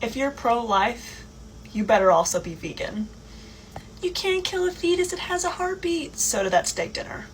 If you're pro-life, you better also be vegan. You can't kill a fetus, it has a heartbeat. So did that steak dinner.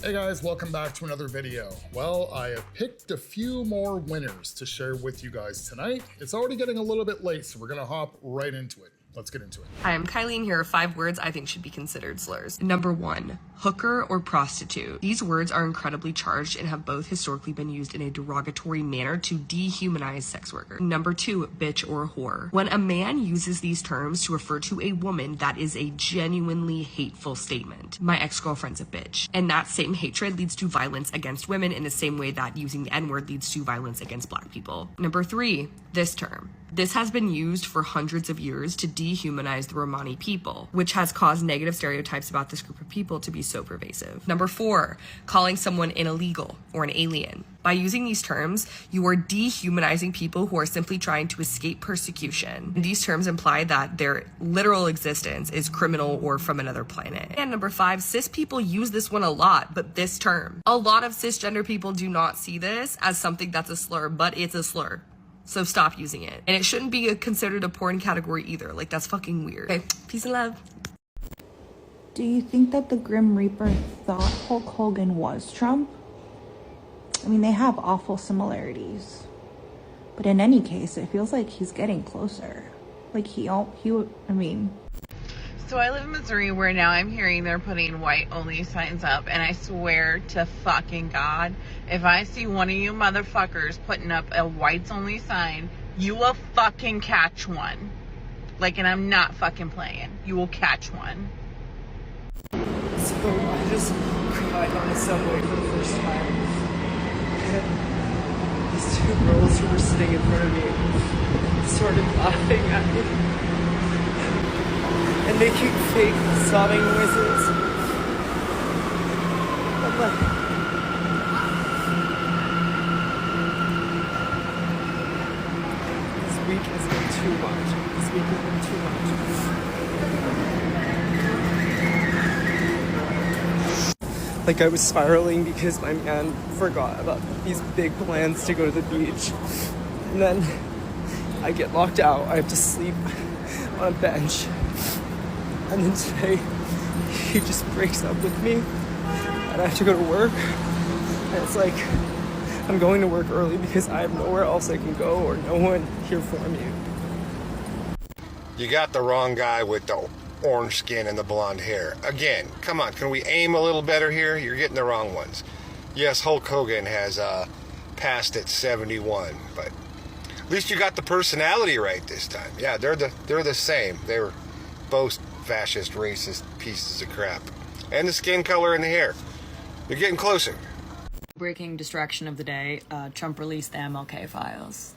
Hey guys, welcome back to another video. Well, I have picked a few more winners to share with you guys tonight. It's already getting a little bit late, so we're gonna hop right into it. Let's get into it. Hi, I'm Kylie, and here are 5 words I think should be considered slurs. Number 1, hooker or prostitute. These words are incredibly charged and have both historically been used in a derogatory manner to dehumanize sex workers. Number 2, bitch or whore. When a man uses these terms to refer to a woman, that is a genuinely hateful statement. My ex-girlfriend's a bitch. And that same hatred leads to violence against women in the same way that using the N-word leads to violence against black people. Number 3, this term. This has been used for hundreds of years to dehumanize the Romani people, which has caused negative stereotypes about this group of people to be so pervasive. Number 4, calling someone an illegal or an alien. By using these terms, you are dehumanizing people who are simply trying to escape persecution. These terms imply that their literal existence is criminal or from another planet. And number 5, cis people use this one a lot, but this term. A lot of cisgender people do not see this as something that's a slur, but it's a slur. So stop using it. And it shouldn't be considered a porn category either. Like, that's fucking weird. Okay, peace and love. Do you think that the Grim Reaper thought Hulk Hogan was Trump? I mean, they have awful similarities. But in any case, it feels like he's getting closer. Like, So I live in Missouri, where now I'm hearing they're putting white-only signs up, and I swear to fucking God, if I see one of you motherfuckers putting up a whites-only sign, you will fucking catch one. Like, and I'm not fucking playing. You will catch one. So I just cried on the subway for the first time. And these 2 girls who were sitting in front of me started laughing at me. And making fake sobbing noises. I'm like, this week has been too much. This week has been too much. Like, I was spiraling because my man forgot about these big plans to go to the beach. And then I get locked out. I have to sleep on a bench. And then today, he just breaks up with me, and I have to go to work. And it's like, I'm going to work early because I have nowhere else I can go or no one here for me. You got the wrong guy with the orange skin and the blonde hair. Again, come on, can we aim a little better here? You're getting the wrong ones. Yes, Hulk Hogan has passed at 71, but at least you got the personality right this time. Yeah, they're the same. They were both fascist, racist pieces of crap. And the skin color and the hair. You're getting closer. Breaking distraction of the day, Trump released the MLK files.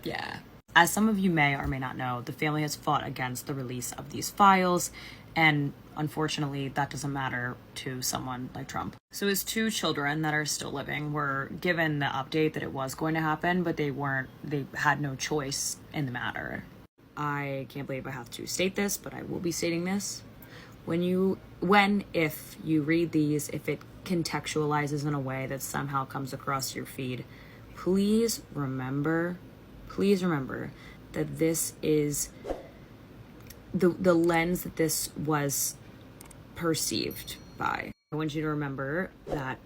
Yeah. As some of you may or may not know, the family has fought against the release of these files, and unfortunately that doesn't matter to someone like Trump. So his 2 children that are still living were given the update that it was going to happen, but they had no choice in the matter. I can't believe I have to state this, but I will be stating this. If you read these, if it contextualizes in a way that somehow comes across your feed, please remember that this is the lens that this was perceived by. I want you to remember that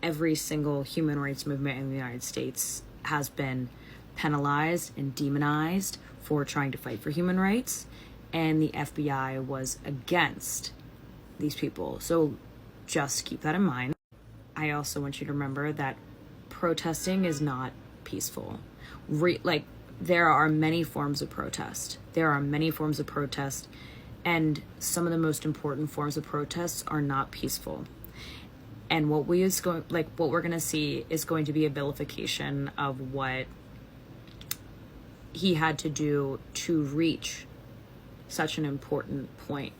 every single human rights movement in the United States has been penalized and demonized for trying to fight for human rights, and the FBI was against these people. So just keep that in mind. I also want you to remember that protesting is not peaceful. There are many forms of protest. And some of the most important forms of protests are not peaceful. And what we're going to see is going to be a vilification of what he had to do to reach such an important point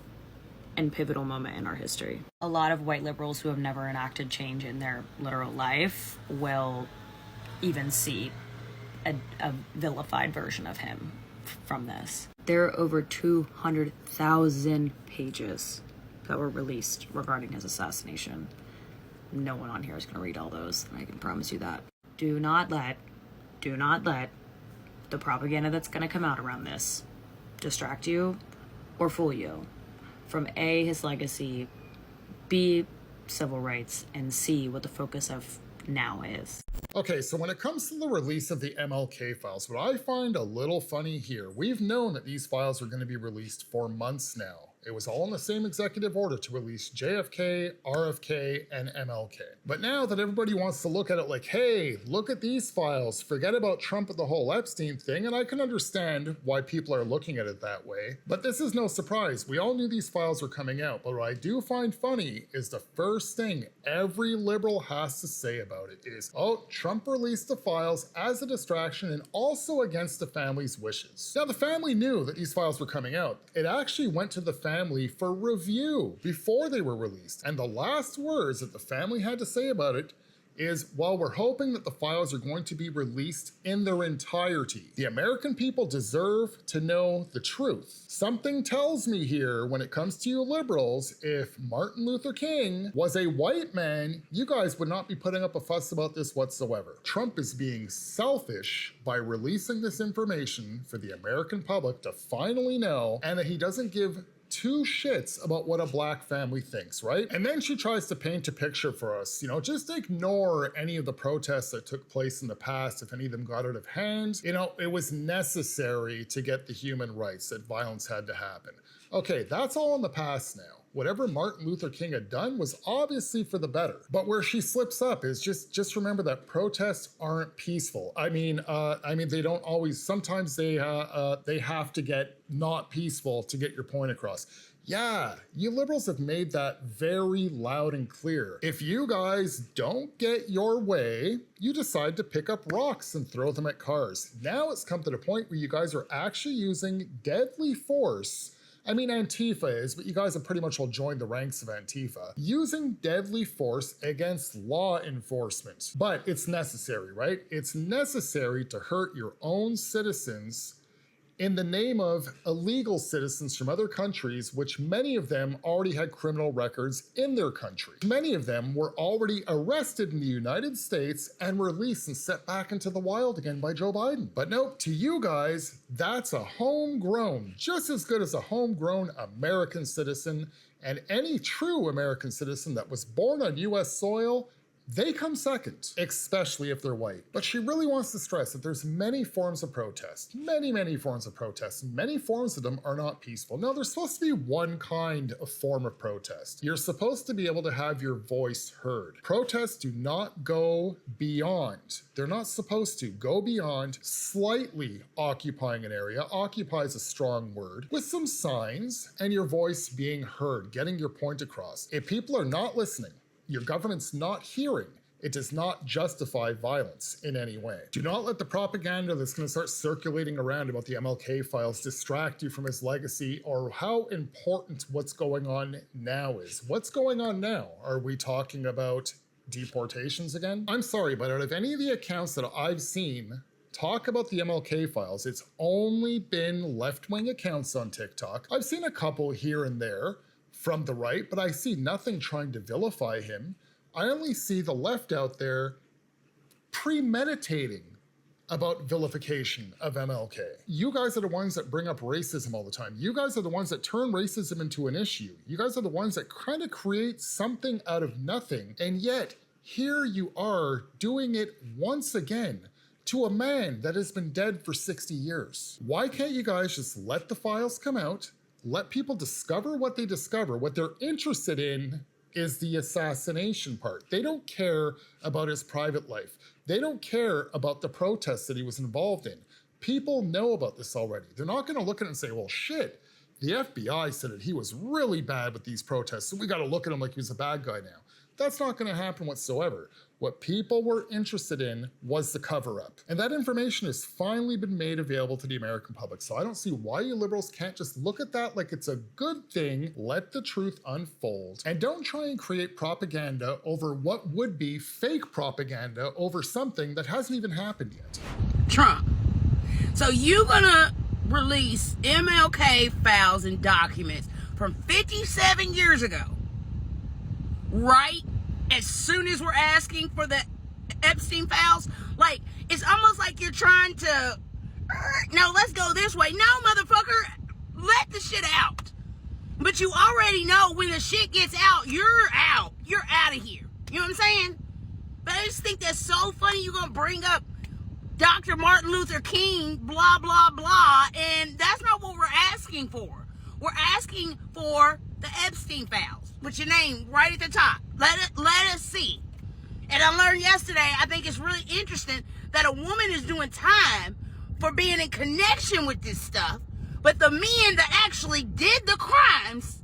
and pivotal moment in our history. A lot of white liberals who have never enacted change in their literal life will even see a vilified version of him from this. There are over 200,000 pages that were released regarding his assassination. no one on here is going to read all those. I can promise you that. Do not let the propaganda that's going to come out around this distract you or fool you from A, his legacy, B, civil rights, and C, what the focus of now is. Okay, so when it comes to the release of the MLK files, what I find a little funny here, we've known that these files are going to be released for months now. It was all in the same executive order to release JFK, RFK, and MLK. But now that everybody wants to look at it like, hey, look at these files, forget about Trump and the whole Epstein thing, and I can understand why people are looking at it that way. But this is no surprise. We all knew these files were coming out, but what I do find funny is the first thing every liberal has to say about it is, oh, Trump released the files as a distraction and also against the family's wishes. Now, the family knew that these files were coming out. It actually went to the family for review before they were released. And the last words that the family had to say about it is, while we're hoping that the files are going to be released in their entirety, the American people deserve to know the truth. Something tells me here, when it comes to you liberals, if Martin Luther King was a white man, you guys would not be putting up a fuss about this whatsoever. Trump is being selfish by releasing this information for the American public to finally know, and that he doesn't give two shits about what a black family thinks, right? And then she tries to paint a picture for us, you know, just ignore any of the protests that took place in the past, if any of them got out of hand. You know, it was necessary to get the human rights, that violence had to happen. Okay, that's all in the past now. Whatever Martin Luther King had done was obviously for the better. But where she slips up is just remember that protests aren't peaceful. I mean, they don't always, sometimes they have to get not peaceful to get your point across. Yeah, you liberals have made that very loud and clear. If you guys don't get your way, you decide to pick up rocks and throw them at cars. Now it's come to the point where you guys are actually using deadly force. I mean, Antifa is, but you guys have pretty much all joined the ranks of Antifa, using deadly force against law enforcement. But it's necessary, right? It's necessary to hurt your own citizens in the name of illegal citizens from other countries, which many of them already had criminal records in their country. Many of them were already arrested in the United States and released and set back into the wild again by Joe Biden. But nope, to you guys, that's a homegrown, just as good as a homegrown American citizen, and any true American citizen that was born on US soil, they come second, especially if they're white. But she really wants to stress that there's many forms of protest, many forms of protest, and many forms of them are not peaceful. No, there's supposed to be one kind of form of protest. You're supposed to be able to have your voice heard. Protests do not go beyond. They're not supposed to go beyond slightly occupying an area. Occupy is a strong word, with some signs, and your voice being heard, getting your point across. If people are not listening, your government's not hearing, it does not justify violence in any way. Do not let the propaganda that's going to start circulating around about the MLK files distract you from his legacy or how important what's going on now is. What's going on now? Are we talking about deportations again? I'm sorry, but out of any of the accounts that I've seen talk about the MLK files, it's only been left-wing accounts on TikTok. I've seen a couple here and there from the right, but I see nothing trying to vilify him. I only see the left out there premeditating about vilification of MLK. You guys are the ones that bring up racism all the time. You guys are the ones that turn racism into an issue. You guys are the ones that kind of create something out of nothing, and yet here you are doing it once again to a man that has been dead for 60 years. Why can't you guys just let the files come out, let people discover what they discover? What they're interested in is the assassination part. They don't care about his private life. They don't care about the protests that he was involved in. People know about this already. They're not gonna look at it and say, well, shit, the FBI said that he was really bad with these protests, so we gotta look at him like he was a bad guy now. That's not gonna happen whatsoever. What people were interested in was the cover-up. And that information has finally been made available to the American public. So I don't see why you liberals can't just look at that like it's a good thing, let the truth unfold, and don't try and create propaganda over what would be fake propaganda over something that hasn't even happened yet. Trump. So you gonna release MLK files and documents from 57 years ago, right as soon as we're asking for the Epstein files? Like, it's almost like you're trying to, no, let's go this way. No, motherfucker, let the shit out. But you already know when the shit gets out, you're out. You're out of here. You know what I'm saying? But I just think that's so funny you're going to bring up Dr. Martin Luther King, blah, blah, blah, and that's not what we're asking for. We're asking for the Epstein files, with your name right at the top. Let us see. And I learned yesterday, I think it's really interesting that a woman is doing time for being in connection with this stuff, but the men that actually did the crimes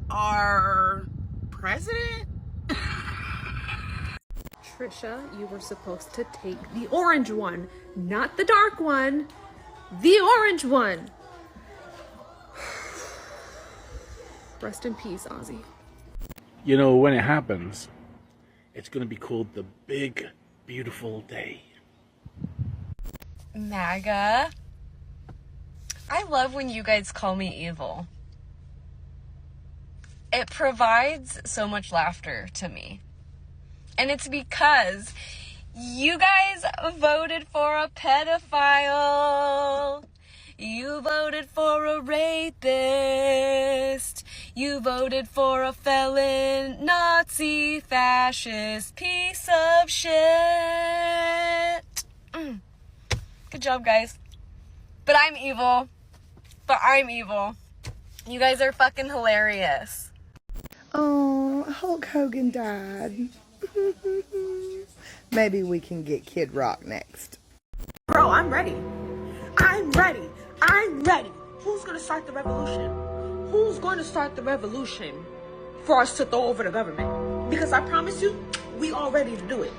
are president? Trisha, you were supposed to take the orange one, not the dark one, the orange one. Rest in peace, Ozzy. You know, when it happens, it's going to be called the big, beautiful day. MAGA. I love when you guys call me evil. It provides so much laughter to me. And it's because you guys voted for a pedophile. You voted for a rapist. You voted for a felon, Nazi, fascist, piece of shit. Good job, guys. But I'm evil. You guys are fucking hilarious. Oh, Hulk Hogan died. Maybe we can get Kid Rock next. Bro, I'm ready. Who's gonna start the revolution? Who's gonna start the revolution for us to throw over the government? Because I promise you, we all ready to do it.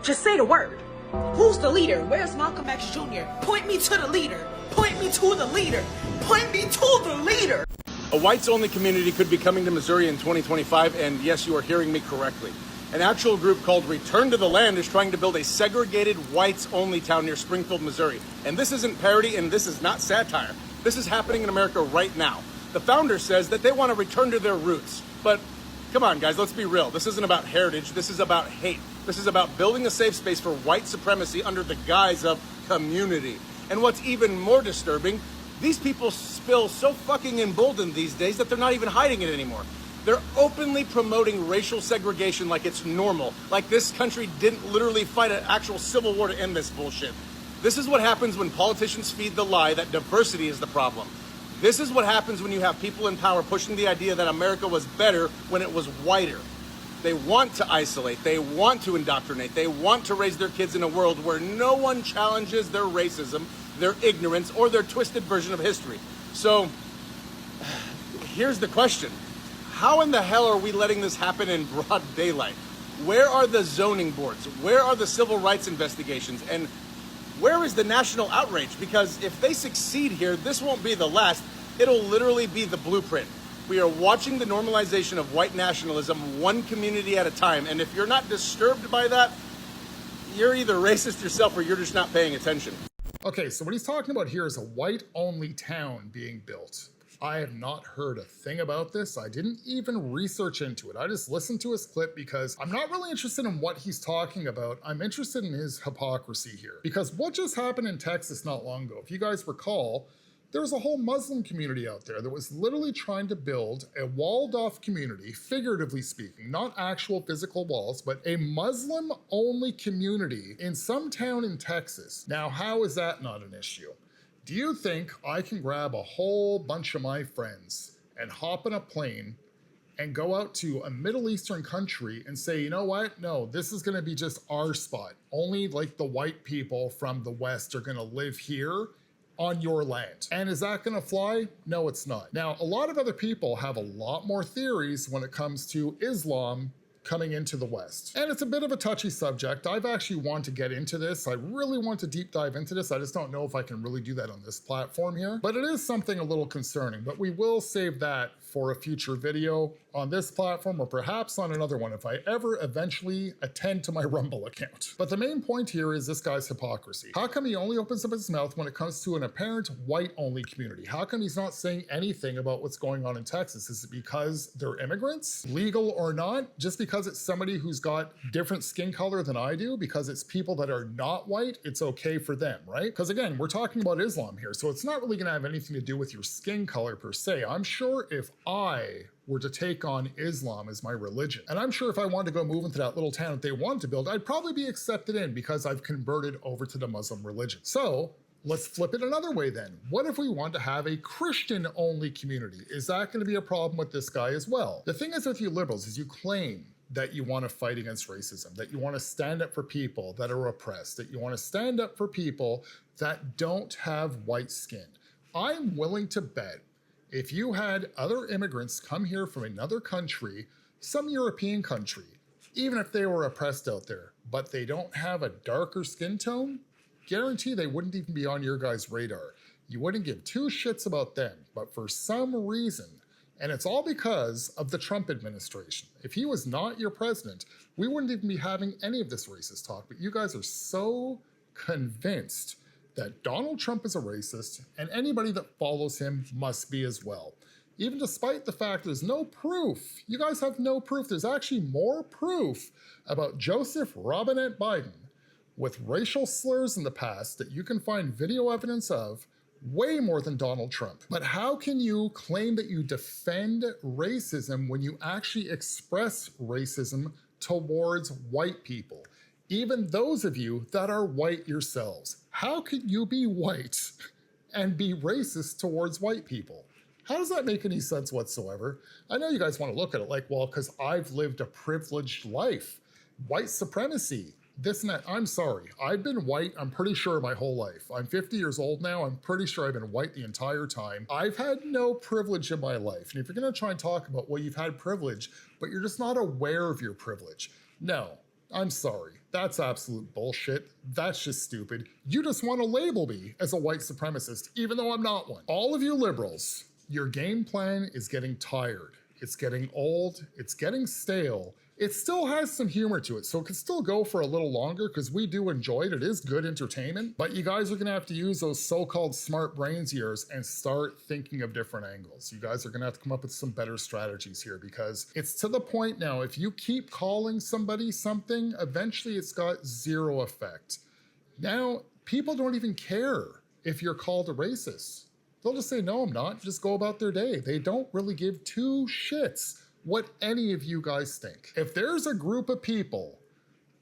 Just say the word. Who's the leader? Where's Malcolm X Jr.? Point me to the leader. Point me to the leader. Point me to the leader. A whites-only community could be coming to Missouri in 2025, and yes, you are hearing me correctly. An actual group called Return to the Land is trying to build a segregated whites-only town near Springfield, Missouri. And this isn't parody, and this is not satire. This is happening in America right now. The founder says that they want to return to their roots. But come on, guys, let's be real. This isn't about heritage. This is about hate. This is about building a safe space for white supremacy under the guise of community. And what's even more disturbing, these people feel so fucking emboldened these days that they're not even hiding it anymore. They're openly promoting racial segregation like it's normal, like this country didn't literally fight an actual civil war to end this bullshit. This is what happens when politicians feed the lie that diversity is the problem. This is what happens when you have people in power pushing the idea that America was better when it was whiter. They want to isolate, they want to indoctrinate, they want to raise their kids in a world where no one challenges their racism, their ignorance, or their twisted version of history. So, here's the question. How in the hell are we letting this happen in broad daylight? Where are the zoning boards? Where are the civil rights investigations? And where is the national outrage? Because if they succeed here, this won't be the last. It'll literally be the blueprint. We are watching the normalization of white nationalism one community at a time. And if you're not disturbed by that, you're either racist yourself or you're just not paying attention. Okay, so what he's talking about here is a white-only town being built. I have not heard a thing about this. I didn't even research into it. I just listened to his clip because I'm not really interested in what he's talking about. I'm interested in his hypocrisy here. Because what just happened in Texas not long ago, if you guys recall, there was a whole Muslim community out there that was literally trying to build a walled-off community, figuratively speaking, not actual physical walls, but a Muslim-only community in some town in Texas. Now, how is that not an issue? Do you think I can grab a whole bunch of my friends and hop in a plane and go out to a Middle Eastern country and say, you know what? No, this is gonna be just our spot. Only like the white people from the West are gonna live here on your land. And is that gonna fly? No, it's not. Now, a lot of other people have a lot more theories when it comes to Islam coming into the West. And it's a bit of a touchy subject. I've actually wanted to get into this. I really want to deep dive into this. I just don't know if I can really do that on this platform here. But it is something a little concerning, but we will save that for a future video on this platform or perhaps on another one if I ever eventually attend to my Rumble account. But the main point here is this guy's hypocrisy. How come he only opens up his mouth when it comes to an apparent white-only community? How come he's not saying anything about what's going on in Texas? Is it because they're immigrants, legal or not? Just because it's somebody who's got different skin color than I do? Because it's people that are not white, it's okay for them, right? Because again, we're talking about Islam here, so it's not really gonna have anything to do with your skin color per se. I'm sure if I were to take on Islam as my religion, and I'm sure if I wanted to go move into that little town that they wanted to build, I'd probably be accepted in because I've converted over to the Muslim religion. So let's flip it another way then. What if we want to have a Christian-only community? Is that gonna be a problem with this guy as well? The thing is with you liberals is you claim that you want to fight against racism, that you want to stand up for people that are oppressed, that you want to stand up for people that don't have white skin. I'm willing to bet if you had other immigrants come here from another country, some European country, even if they were oppressed out there, but they don't have a darker skin tone, guarantee they wouldn't even be on your guys' radar. You wouldn't give two shits about them, but for some reason, and it's all because of the Trump administration. If he was not your president, we wouldn't even be having any of this racist talk, but you guys are so convinced that Donald Trump is a racist, and anybody that follows him must be as well. Even despite the fact there's no proof, you guys have no proof. There's actually more proof about Joseph Robinette Biden with racial slurs in the past that you can find video evidence of, way more than Donald Trump. But how can you claim that you defend racism when you actually express racism towards white people? Even those of you that are white yourselves. How can you be white and be racist towards white people? How does that make any sense whatsoever? I know you guys want to look at it like, well, because I've lived a privileged life. White supremacy. This and that. I'm sorry. I've been white, I'm pretty sure, my whole life. I'm 50 years old now. I'm pretty sure I've been white the entire time. I've had no privilege in my life. And if you're going to try and talk about, well, you've had privilege, but you're just not aware of your privilege. No, I'm sorry. That's absolute bullshit. That's just stupid. You just want to label me as a white supremacist, even though I'm not one. All of you liberals, your game plan is getting tired. It's getting old. It's getting stale. It still has some humor to it, so it can still go for a little longer because we do enjoy it. It is good entertainment, but you guys are gonna have to use those so-called smart brains of yours and start thinking of different angles. You guys are gonna have to come up with some better strategies here because it's to the point now, if you keep calling somebody something, eventually it's got zero effect. Now, people don't even care if you're called a racist. They'll just say, no, I'm not, just go about their day. They don't really give two shits what any of you guys think. If there's a group of people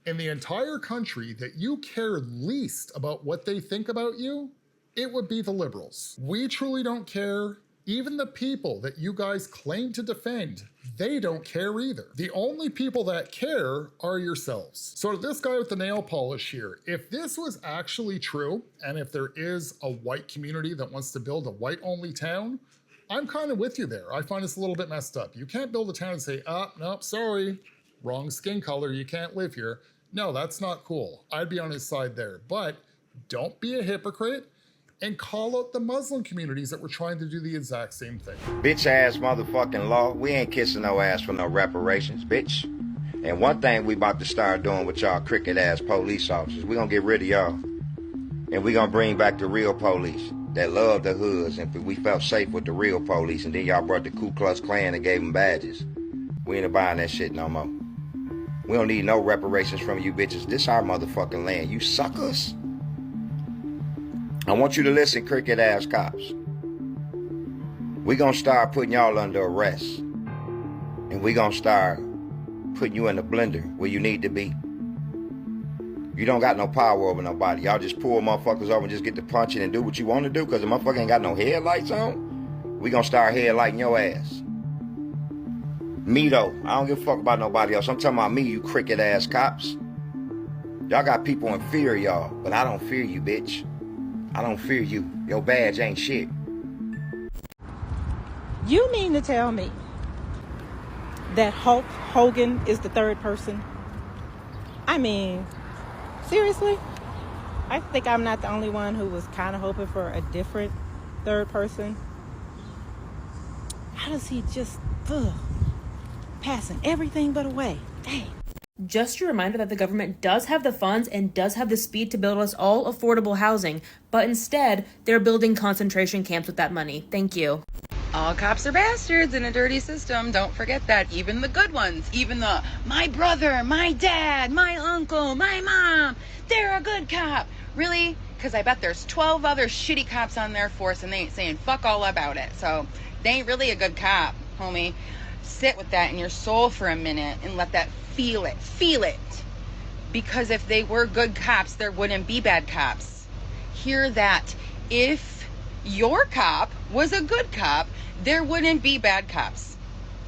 in the entire country that you care least about what they think about you, it would be the liberals. We truly don't care. Even the people that you guys claim to defend, they don't care either. The only people that care are yourselves. So to this guy with the nail polish here, if this was actually true, and if there is a white community that wants to build a white-only town, I'm kind of with you there. I find this a little bit messed up. You can't build a town and say, nope, sorry, wrong skin color, you can't live here. No, that's not cool. I'd be on his side there. But don't be a hypocrite and call out the Muslim communities that were trying to do the exact same thing. Bitch ass motherfucking law. We ain't kissing no ass for no reparations, bitch. And one thing we about to start doing with y'all cricket ass police officers, we gonna get rid of y'all. And we gonna bring back the real police that love the hoods, and we felt safe with the real police, and then y'all brought the Ku Klux Klan and gave them badges. We ain't buying that shit no more. We don't need no reparations from you bitches. This our motherfucking land, you suckers. I want you to listen, cricket ass cops. We gonna start putting y'all under arrest, and we gonna start putting you in the blender where you need to be. You don't got no power over nobody. Y'all just pull motherfuckers over and just get to punching and do what you want to do because the motherfucker ain't got no headlights on. We gonna start headlighting your ass. Me though, I don't give a fuck about nobody else. I'm talking about me, you cricket ass cops. Y'all got people in fear of y'all, but I don't fear you, bitch. I don't fear you. Your badge ain't shit. You mean to tell me that Hulk Hogan is the third person? I mean, seriously? I think I'm not the only one who was kind of hoping for a different third person. How does he just, passing everything but away. Dang. Just a reminder that the government does have the funds and does have the speed to build us all affordable housing, but instead, they're building concentration camps with that money. Thank you. All cops are bastards in a dirty system. Don't forget that. Even the good ones. Even the, my brother, my dad, my uncle, my mom, they're a good cop. Really? Because I bet there's 12 other shitty cops on their force and they ain't saying fuck all about it. So they ain't really a good cop, homie. Sit with that in your soul for a minute and let that feel it. Feel it. Because if they were good cops, there wouldn't be bad cops. Hear that. If your cop was a good cop, there wouldn't be bad cops.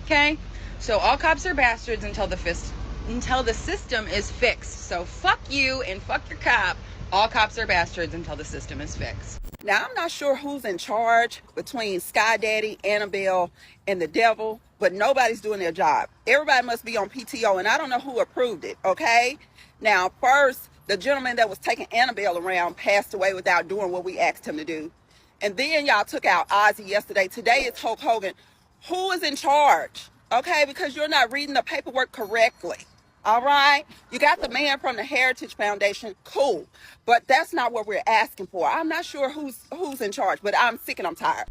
Okay? So all cops are bastards until the system is fixed. So fuck you and fuck your cop. All cops are bastards until the system is fixed. Now, I'm not sure who's in charge between Sky Daddy, Annabelle, and the devil, but nobody's doing their job. Everybody must be on PTO, and I don't know who approved it, okay? Now, first, the gentleman that was taking Annabelle around passed away without doing what we asked him to do. And then y'all took out Ozzy yesterday. Today it's Hulk Hogan. Who is in charge? Okay, because you're not reading the paperwork correctly. All right? You got the man from the Heritage Foundation. Cool. But that's not what we're asking for. I'm not sure who's in charge, but I'm sick and I'm tired.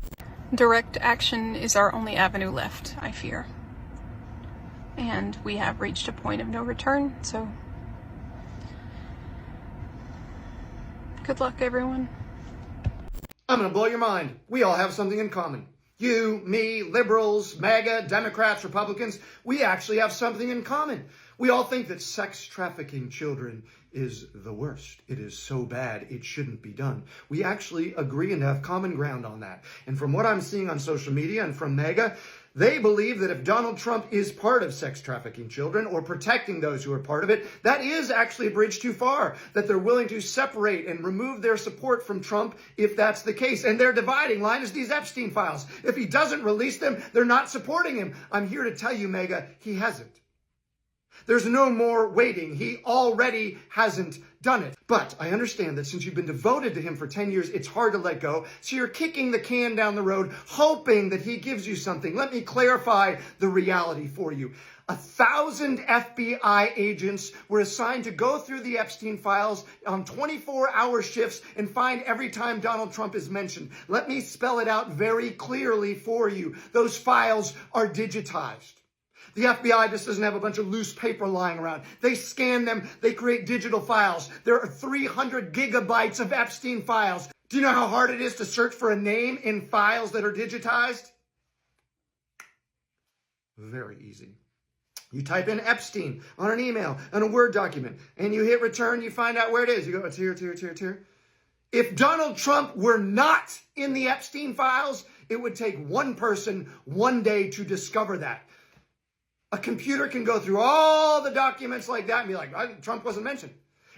Direct action is our only avenue left, I fear. And we have reached a point of no return, so good luck, everyone. I'm gonna blow your mind. We all have something in common. You, me, liberals, MAGA, Democrats, Republicans, we actually have something in common. We all think that sex trafficking children is the worst. It is so bad, it shouldn't be done. We actually agree and have common ground on that. And from what I'm seeing on social media and from MAGA, they believe that if Donald Trump is part of sex trafficking children or protecting those who are part of it, that is actually a bridge too far, that they're willing to separate and remove their support from Trump if that's the case. And their dividing line is these Epstein files. If he doesn't release them, they're not supporting him. I'm here to tell you, MAGA, he hasn't. There's no more waiting. He already hasn't done it. But I understand that since you've been devoted to him for 10 years, it's hard to let go. So you're kicking the can down the road, hoping that he gives you something. Let me clarify the reality for you. 1,000 FBI agents were assigned to go through the Epstein files on 24-hour shifts and find every time Donald Trump is mentioned. Let me spell it out very clearly for you. Those files are digitized. The FBI just doesn't have a bunch of loose paper lying around. They scan them. They create digital files. There are 300 gigabytes of Epstein files. Do you know how hard it is to search for a name in files that are digitized? Very easy. You type in Epstein on an email, on a Word document, and you hit return, you find out where it is. You go, it's here, it's here, it's here, it's here. If Donald Trump were not in the Epstein files, it would take one person one day to discover that. A computer can go through all the documents like that and be like, Trump wasn't mentioned.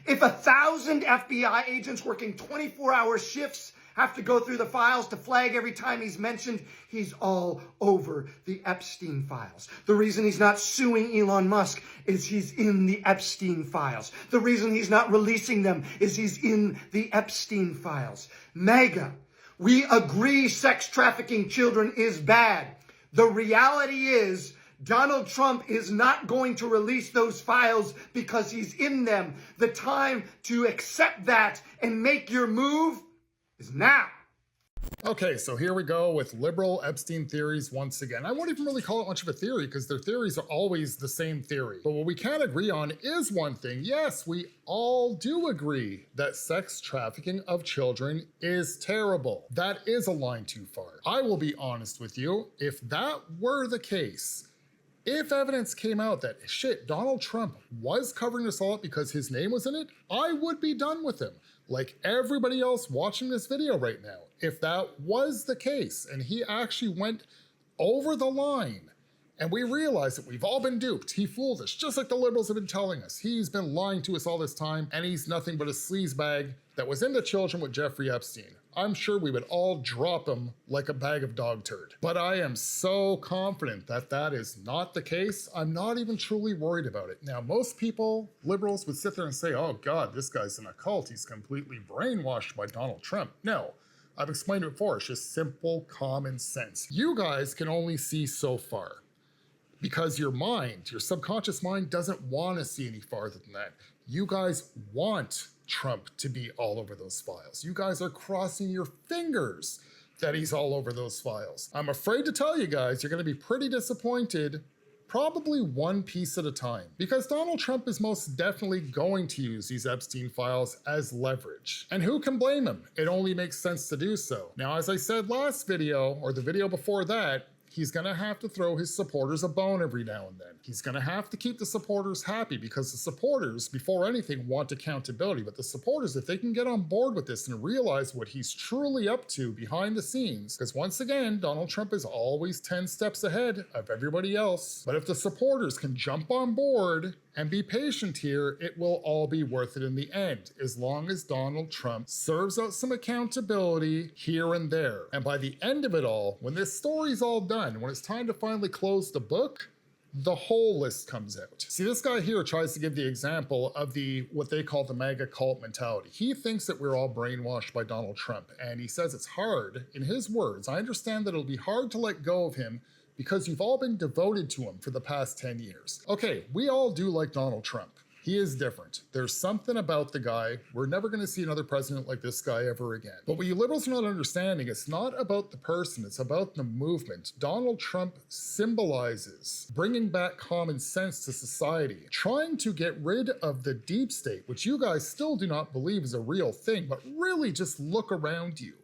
If 1,000 FBI agents working 24-hour shifts have to go through the files to flag every time he's mentioned, he's all over the Epstein files. The reason he's not suing Elon Musk is he's in the Epstein files. The reason he's not releasing them is he's in the Epstein files. MAGA, we agree sex trafficking children is bad. The reality is, Donald Trump is not going to release those files because he's in them. The time to accept that and make your move is now. Okay, so here we go with liberal Epstein theories once again. I won't even really call it much of a theory because their theories are always the same theory. But what we can agree on is one thing. Yes, we all do agree that sex trafficking of children is terrible. That is a line too far. I will be honest with you, if that were the case, if evidence came out that, shit, Donald Trump was covering this all up because his name was in it, I would be done with him. Like everybody else watching this video right now. If that was the case and he actually went over the line and we realize that we've all been duped, he fooled us, just like the liberals have been telling us. He's been lying to us all this time and he's nothing but a sleazebag that was into children with Jeffrey Epstein. I'm sure we would all drop him like a bag of dog turd. But I am so confident that that is not the case. I'm not even truly worried about it. Now, most people, liberals, would sit there and say, oh God, this guy's in a cult. He's completely brainwashed by Donald Trump. No, I've explained it before. It's just simple common sense. You guys can only see so far. Because your mind, your subconscious mind doesn't want to see any farther than that. You guys want Trump to be all over those files. You guys are crossing your fingers that he's all over those files. I'm afraid to tell you guys, you're gonna be pretty disappointed, probably one piece at a time, because Donald Trump is most definitely going to use these Epstein files as leverage. And who can blame him? It only makes sense to do so. Now, as I said last video, or the video before that, he's gonna have to throw his supporters a bone every now and then. He's gonna have to keep the supporters happy, because the supporters, before anything, want accountability. But the supporters, if they can get on board with this and realize what he's truly up to behind the scenes, because once again, Donald Trump is always 10 steps ahead of everybody else. But if the supporters can jump on board and be patient here, it will all be worth it in the end, as long as Donald Trump serves out some accountability here and there. And by the end of it all, when this story's all done, when it's time to finally close the book, the whole list comes out. See, this guy here tries to give the example of what they call the MAGA cult mentality. He thinks that we're all brainwashed by Donald Trump, and he says it's hard, in his words, I understand that it'll be hard to let go of him because you've all been devoted to him for the past 10 years. Okay, we all do like Donald Trump. He is different. There's something about the guy. We're never gonna see another president like this guy ever again. But what you liberals are not understanding, it's not about the person, it's about the movement. Donald Trump symbolizes bringing back common sense to society, trying to get rid of the deep state, which you guys still do not believe is a real thing, but really just look around you.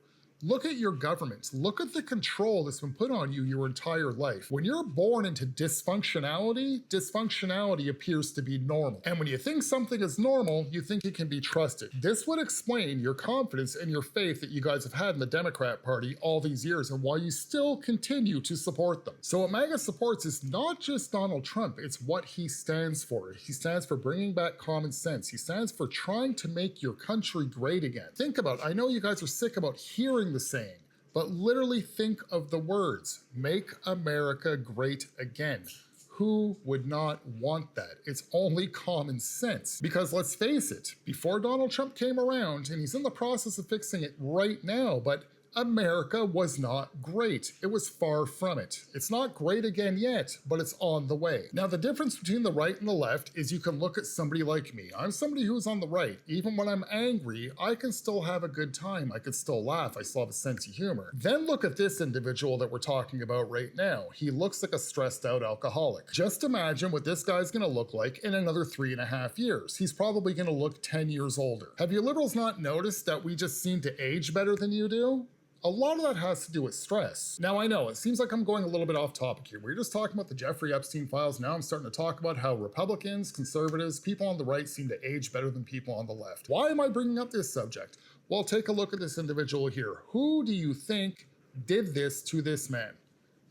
Look at your government. Look at the control that's been put on you your entire life. When you're born into dysfunctionality, dysfunctionality appears to be normal. And when you think something is normal, you think it can be trusted. This would explain your confidence and your faith that you guys have had in the Democrat Party all these years and why you still continue to support them. So what MAGA supports is not just Donald Trump, it's what he stands for. He stands for bringing back common sense. He stands for trying to make your country great again. Think about it. I know you guys are sick about hearing the saying, but literally think of the words, make America great again. Who would not want that? It's only common sense. Because let's face it, before Donald Trump came around, and he's in the process of fixing it right now, but America was not great. It was far from it. It's not great again yet, but it's on the way. Now, the difference between the right and the left is you can look at somebody like me. I'm somebody who's on the right. Even when I'm angry, I can still have a good time. I can still laugh. I still have a sense of humor. Then look at this individual that we're talking about right now. He looks like a stressed out alcoholic. Just imagine what this guy's gonna look like in another 3.5 years. He's probably gonna look 10 years older. Have you liberals not noticed that we just seem to age better than you do? A lot of that has to do with stress. Now, I know, it seems like I'm going a little bit off topic here. We were just talking about the Jeffrey Epstein files. Now I'm starting to talk about how Republicans, conservatives, people on the right seem to age better than people on the left. Why am I bringing up this subject? Well, take a look at this individual here. Who do you think did this to this man?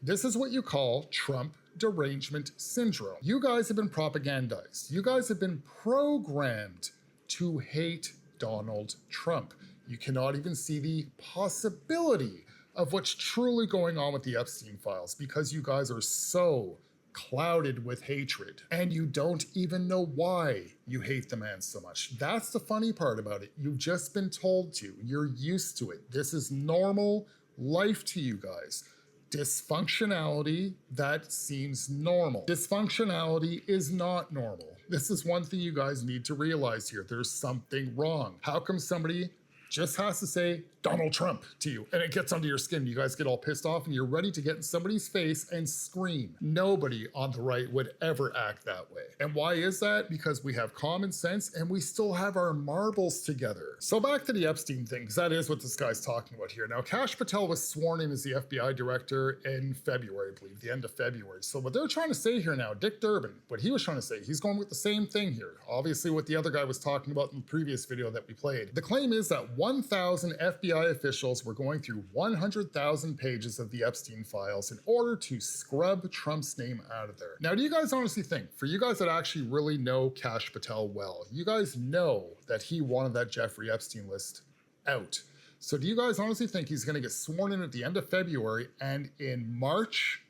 This is what you call Trump derangement syndrome. You guys have been propagandized. You guys have been programmed to hate Donald Trump. You cannot even see the possibility of what's truly going on with the Epstein files because you guys are so clouded with hatred and you don't even know why you hate the man so much. That's the funny part about it. You've just been told to. You're used to it. This is normal life to you guys. Dysfunctionality, that seems normal. Dysfunctionality is not normal. This is one thing you guys need to realize here. There's something wrong. How come somebody just has to say Donald Trump to you and it gets under your skin? You guys get all pissed off and you're ready to get in somebody's face and scream. Nobody on the right would ever act that way. And why is that? Because we have common sense and we still have our marbles together. So back to the Epstein thing, because that is what this guy's talking about here. Now, Kash Patel was sworn in as the FBI director in February, I believe, the end of February. So what they're trying to say here now, Dick Durbin, what he was trying to say, he's going with the same thing here. Obviously what the other guy was talking about in the previous video that we played. The claim is that 1,000 FBI officials were going through 100,000 pages of the Epstein files in order to scrub Trump's name out of there. Now, do you guys honestly think, for you guys that actually really know Kash Patel well, you guys know that he wanted that Jeffrey Epstein list out. So do you guys honestly think he's gonna get sworn in at the end of February and in March,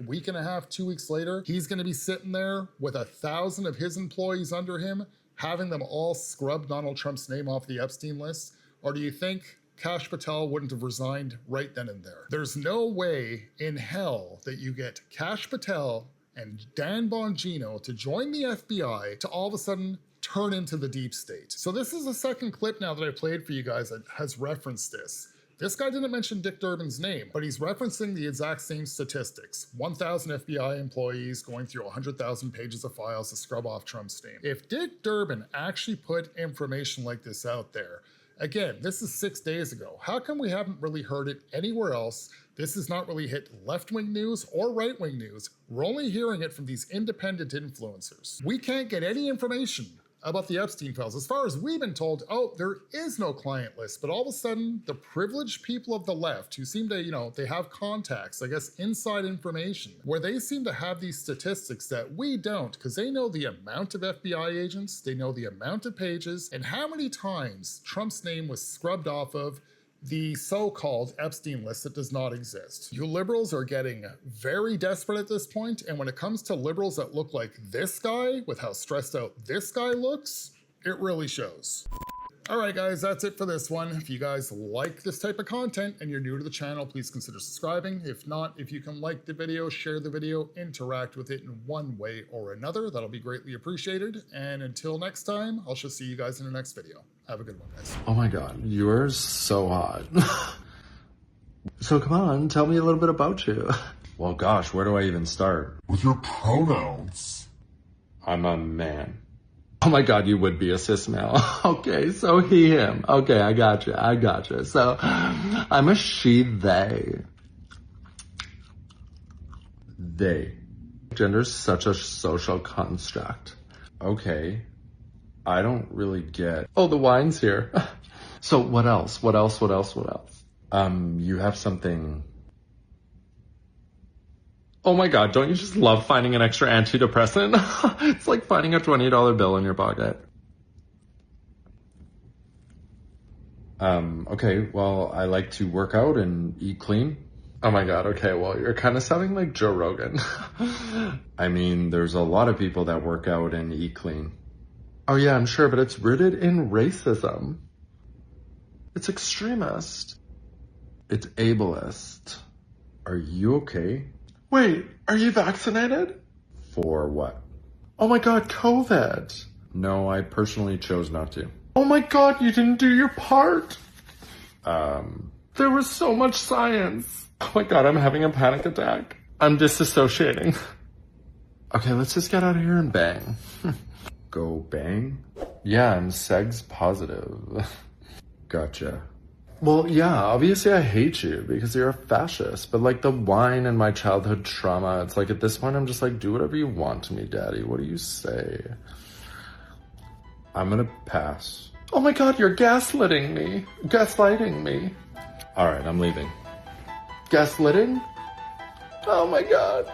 a week and a half, 2 weeks later, he's gonna be sitting there with 1,000 of his employees under him, having them all scrub Donald Trump's name off the Epstein list? Or do you think Kash Patel wouldn't have resigned right then and there? There's no way in hell that you get Kash Patel and Dan Bongino to join the FBI to all of a sudden turn into the deep state. So this is the second clip now that I played for you guys that has referenced this. This guy didn't mention Dick Durbin's name, but he's referencing the exact same statistics. 1,000 FBI employees going through 100,000 pages of files to scrub off Trump's name. If Dick Durbin actually put information like this out there, again, this is 6 days ago. How come we haven't really heard it anywhere else? This has not really hit left-wing news or right-wing news. We're only hearing it from these independent influencers. We can't get any information about the Epstein files. As far as we've been told, oh, there is no client list, but all of a sudden, the privileged people of the left who seem to, they have contacts, I guess, inside information, where they seem to have these statistics that we don't, because they know the amount of FBI agents, they know the amount of pages, and how many times Trump's name was scrubbed off of the so-called Epstein list that does not exist. You liberals are getting very desperate at this point, and when it comes to liberals that look like this guy, with how stressed out this guy looks, it really shows. Alright guys, that's it for this one. If you guys like this type of content and you're new to the channel, please consider subscribing. If not, if you can like the video, share the video, interact with it in one way or another, that'll be greatly appreciated. And until next time, I'll just see you guys in the next video. Have a good one, guys. Oh my god, you are so hot. So come on, tell me a little bit about you. Well gosh, where do I even start? With your pronouns. I'm a man. Oh my god, you would be a cis male. Okay, so he, him. Okay, I gotcha. So, I'm a she, they. They. Gender's such a social construct. Okay, I don't really get... Oh, the wine's here. So what else? You have something... Oh my god, don't you just love finding an extra antidepressant? It's like finding a $20 bill in your pocket. Okay, well, I like to work out and eat clean. Oh my god, okay, well, you're kind of sounding like Joe Rogan. I mean, there's a lot of people that work out and eat clean. Oh yeah, I'm sure, but it's rooted in racism. It's extremist. It's ableist. Are you okay? Wait, are you vaccinated? For what? Oh my god, COVID. No, I personally chose not to. Oh my god, you didn't do your part. There was so much science. Oh my god, I'm having a panic attack. I'm disassociating. Okay, let's just get out of here and bang. Go bang? Yeah, I'm segs positive. Gotcha. Well, yeah, obviously I hate you because you're a fascist, but like the wine and my childhood trauma, it's like at this point I'm just like, do whatever you want to me, daddy. What do you say? I'm gonna pass. Oh my god, you're gaslighting me. All right, I'm leaving. Gaslighting? Oh my god.